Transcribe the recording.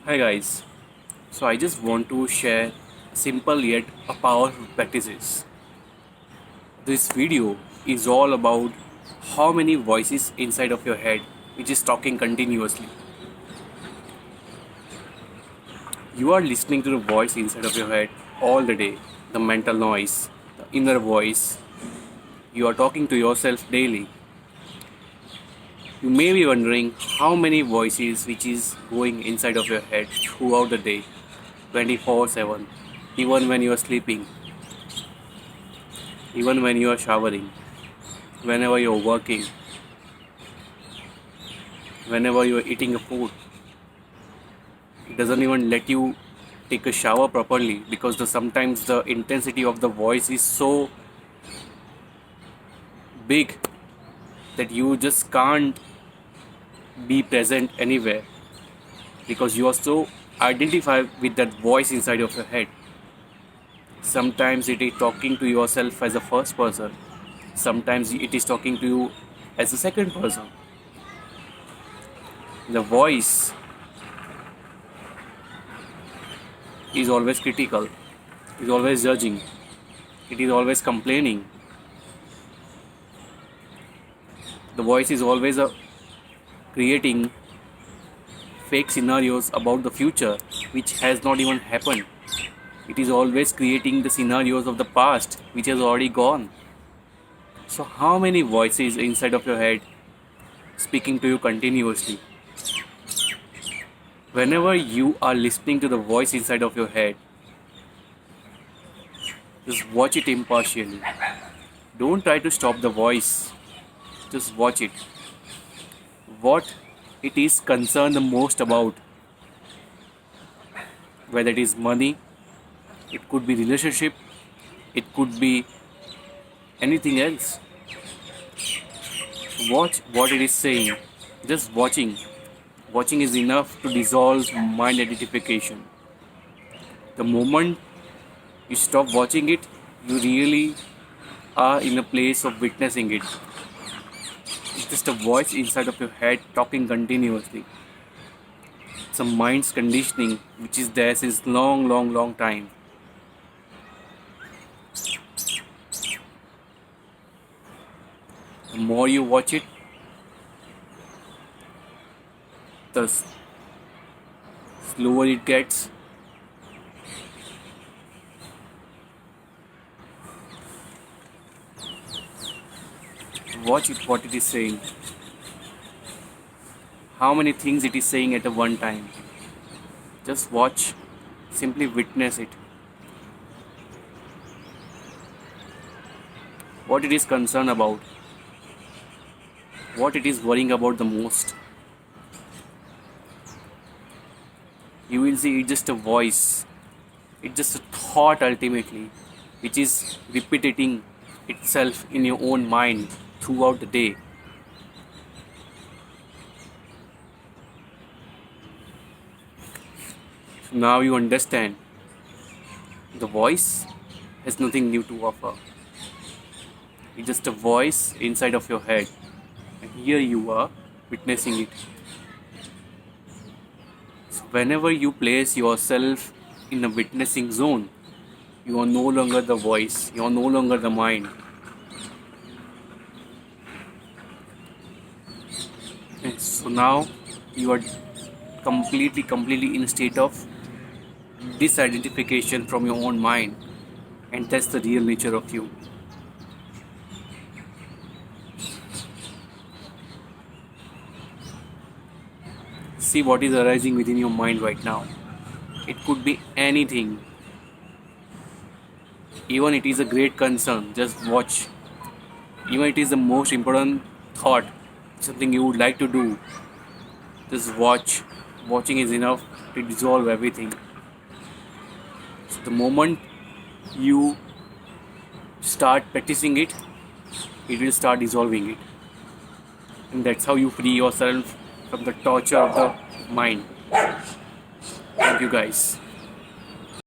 Hi guys, so I just want to share simple yet a powerful practices. This video is all about how many voices inside of your head which is talking continuously. You are listening to the voice inside of your head all the day, the mental noise, the inner voice. You are talking to yourself daily. You may be wondering how many voices which is going inside of your head throughout the day, 24/7, even when you are sleeping, even when you are showering, whenever you're working, whenever you're eating a food. It doesn't even let you take a shower properly because sometimes the intensity of the voice is so big that you just can't be present anywhere because you are so identified with that voice inside of your head. Sometimes it is talking to yourself as a first person, sometimes it is talking to you as a second person. The voice is always critical, is always judging, it is always complaining. The voice is always creating fake scenarios about the future which has not even happened. It is always creating the scenarios of the past which has already gone. So, how many voices inside of your head speaking to you continuously? Whenever you are listening to the voice inside of your head, just watch it impartially. Don't try to stop the voice, just watch it. What it is concerned the most about, whether it is money, it could be relationship, it could be anything else. Watch what it is saying. Just watching is enough to dissolve mind identification. The moment you stop watching it, you really are in a place of witnessing it. It's just a voice inside of your head talking continuously. It's a mind's conditioning which is there since long time. The more you watch it, the slower it gets. Watch it what it is saying. How many things it is saying at a one time. Just watch, simply witness it. What it is concerned about, what it is worrying about the most. You will see it's just a voice, it's just a thought ultimately, which is repeating itself in your own mind throughout the day. So now you understand the voice has nothing new to offer. It's just a voice inside of your head, and here you are witnessing it. So whenever you place yourself in a witnessing zone, you are no longer the voice, you are no longer the mind. And so now you are completely in a state of disidentification from your own mind, and that's the real nature of you. See what is arising within your mind right now. It could be anything. Even it is a great concern, just watch. Even it is the most important thought, something you would like to do, just watch. Watching is enough to dissolve everything. So the moment you start practicing it, it will start dissolving it. And that's how you free yourself from the torture of the mind. Thank you guys.